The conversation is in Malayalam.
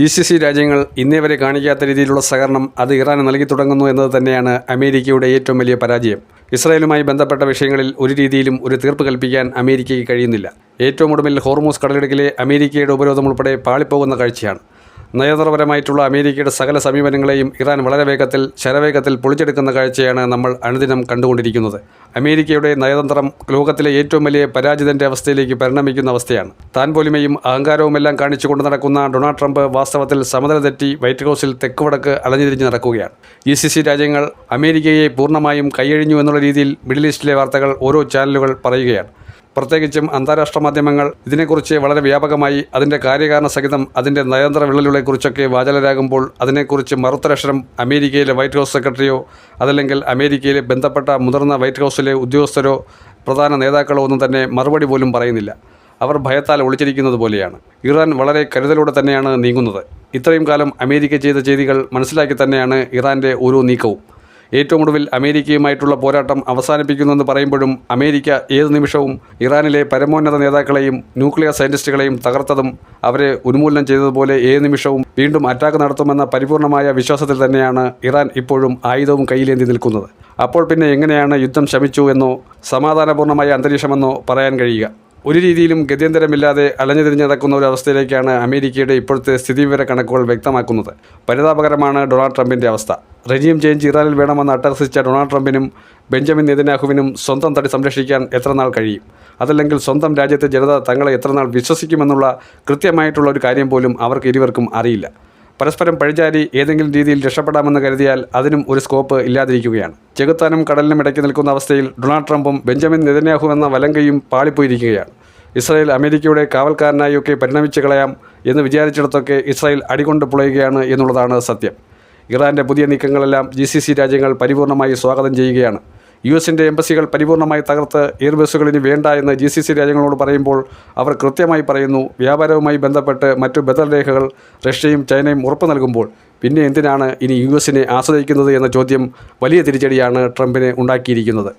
GCC രാജ്യങ്ങൾ ഇന്നേവരെ കാണിക്കാത്ത രീതിയിലുള്ള സഹകരണം അത് ഇറാന് നൽകി തുടങ്ങുന്നു എന്നത് തന്നെയാണ് അമേരിക്കയുടെ ഏറ്റവും വലിയ പരാജയം. ഇസ്രായേലുമായി ബന്ധപ്പെട്ട വിഷയങ്ങളിൽ ഒരു രീതിയിലും ഒരു തീർപ്പ് കൽപ്പിക്കാൻ അമേരിക്കയ്ക്ക് കഴിയുന്നില്ല. ഏറ്റവും ഒടുവിൽ ഹോർമൂസ് കടലിടുക്കിലെ അമേരിക്കയുടെ ഉപരോധം ഉൾപ്പെടെ പാളിപ്പോകുന്ന കാഴ്ചയാണ്. നയതന്ത്രപരമായിട്ടുള്ള അമേരിക്കയുടെ സകല സമീപനങ്ങളെയും ഇറാൻ വളരെ ശരവേഗത്തിൽ പൊളിച്ചെടുക്കുന്ന കാഴ്ചയാണ് നമ്മൾ അനുദിനം കണ്ടുകൊണ്ടിരിക്കുന്നത്. അമേരിക്കയുടെ നയതന്ത്രം ലോകത്തിലെ ഏറ്റവും വലിയ പരാജിതൻ്റെ അവസ്ഥയിലേക്ക് പരിണമിക്കുന്ന അവസ്ഥയാണ്. താൻ പോലുമയും അഹങ്കാരവുമെല്ലാം കാണിച്ചുകൊണ്ട് നടക്കുന്ന ഡൊണാൾഡ് ട്രംപ് വാസ്തവത്തിൽ സമനില തെറ്റി വൈറ്റ് ഹൗസിൽ തെക്കുവടക്ക് അലഞ്ഞുതിരിഞ്ഞ് നടക്കുകയാണ്. GCC രാജ്യങ്ങൾ അമേരിക്കയെ പൂർണ്ണമായും കൈയഴിഞ്ഞു എന്നുള്ള രീതിയിൽ മിഡിൽ ഈസ്റ്റിലെ വാർത്തകൾ ഓരോ ചാനലുകൾ പറയുകയാണ്. പ്രത്യേകിച്ചും അന്താരാഷ്ട്ര മാധ്യമങ്ങൾ ഇതിനെക്കുറിച്ച് വളരെ വ്യാപകമായി അതിൻ്റെ കാര്യകാരണ സഹിതം അതിൻ്റെ നയതന്ത്ര വിള്ളലുകളെക്കുറിച്ചൊക്കെ വാചാലരാകുമ്പോൾ അതിനെക്കുറിച്ച് മറുത്തരക്ഷരം അമേരിക്കയിലെ വൈറ്റ് ഹൗസ് സെക്രട്ടറിയോ അതല്ലെങ്കിൽ അമേരിക്കയിലെ ബന്ധപ്പെട്ട മുതിർന്ന വൈറ്റ് ഹൗസിലെ ഉദ്യോഗസ്ഥരോ പ്രധാന നേതാക്കളോ ഒന്നും തന്നെ മറുപടി പോലും പറയുന്നില്ല. അവർ ഭയത്താൽ ഒളിച്ചിരിക്കുന്നത് പോലെയാണ്. ഇറാൻ വളരെ കരുതലോടെ തന്നെയാണ് നീങ്ങുന്നത്. ഇത്രയും കാലം അമേരിക്ക ചെയ്ത ചെയ്തികൾ മനസ്സിലാക്കി തന്നെയാണ് ഇറാൻ്റെ ഓരോ നീക്കവും. ഏറ്റവും ഒടുവിൽ അമേരിക്കയുമായിട്ടുള്ള പോരാട്ടം അവസാനിപ്പിക്കുന്നുവെന്ന് പറയുമ്പോഴും അമേരിക്ക ഏത് നിമിഷവും ഇറാനിലെ പരമോന്നത നേതാക്കളെയും ന്യൂക്ലിയർ സയൻറ്റിസ്റ്റുകളെയും തകർത്തതും അവരെ ഉന്മൂലനം ചെയ്തതുപോലെ ഏത് നിമിഷവും വീണ്ടും അറ്റാക്ക് നടത്തുമെന്ന പരിപൂർണമായ വിശ്വാസത്തിൽ തന്നെയാണ് ഇറാൻ ഇപ്പോഴും ആയുധവും കയ്യിലേന്തി നിൽക്കുന്നത്. അപ്പോൾ പിന്നെ എങ്ങനെയാണ് യുദ്ധം ശമിച്ചു എന്നോ സമാധാനപൂർണ്ണമായ അന്തരീക്ഷമെന്നോ പറയാൻ കഴിയുക? ഒരു രീതിയിലും ഗത്യന്തരമില്ലാതെ അലഞ്ഞുതിരിഞ്ഞ് നടക്കുന്ന ഒരു അവസ്ഥയിലേക്കാണ് അമേരിക്കയുടെ ഇപ്പോഴത്തെ സ്ഥിതിവിവര കണക്കുകൾ വ്യക്തമാക്കുന്നത്. പരിതാപകരമാണ് ഡൊണാൾഡ് ട്രംപിൻ്റെ അവസ്ഥ. റെജീം ചേഞ്ച് ഇറാനിൽ വേണമെന്ന് അട്ടഹസിച്ച ഡൊണാൾഡ് ട്രംപിനും ബെഞ്ചമിൻ നെതന്യാഹുവിനും സ്വന്തം തടി സംരക്ഷിക്കാൻ എത്ര നാൾ കഴിയും? അതല്ലെങ്കിൽ സ്വന്തം രാജ്യത്തെ ജനത തങ്ങളെ എത്ര നാൾ വിശ്വസിക്കുമെന്നുള്ള കൃത്യമായിട്ടുള്ള ഒരു കാര്യം പോലും അവർക്ക് ഇരുവർക്കും അറിയില്ല. പരസ്പരം പഴിചാരി ഏതെങ്കിലും രീതിയിൽ രക്ഷപ്പെടാമെന്ന് കരുതിയാൽ അതിനും ഒരു സ്കോപ്പ് ഇല്ലാതിരിക്കുകയാണ്. ചെകുത്താനും കടലിനും ഇടയ്ക്ക് നിൽക്കുന്ന അവസ്ഥയിൽ ഡൊണാൾഡ് ട്രംപും ബെഞ്ചമിൻ നെതന്യാഹു എന്ന വലങ്കയും പാളിപ്പോയിരിക്കുകയാണ്. ഇസ്രായേൽ അമേരിക്കയുടെ കാവൽക്കാരനായൊക്കെ പരിണമിച്ച് കളയാം എന്ന് വിചാരിച്ചിടത്തൊക്കെ ഇസ്രായേൽ അടികൊണ്ട് പുളയുകയാണ് എന്നുള്ളതാണ് സത്യം. ഇറാൻ്റെ പുതിയ നീക്കങ്ങളെല്ലാം GCC രാജ്യങ്ങൾ പരിപൂർണമായി സ്വാഗതം ചെയ്യുകയാണ്. US-ൻ്റെ എംബസികൾ പരിപൂർണമായി തകർത്ത് എയർബസുകൾ ഇനി വേണ്ട എന്ന് GCC രാജ്യങ്ങളോട് പറയുമ്പോൾ അവർ കൃത്യമായി പറയുന്നു, വ്യാപാരവുമായി ബന്ധപ്പെട്ട് മറ്റു ബദൽ രേഖകൾ റഷ്യയും ചൈനയും ഉറപ്പ് നൽകുമ്പോൾ പിന്നെ എന്തിനാണ് ഇനി US-നെ ആശ്രയിക്കുന്നത് എന്ന ചോദ്യം വലിയ തിരിച്ചടിയാണ് ട്രംപിന് ഉണ്ടാക്കിയിരിക്കുന്നത്.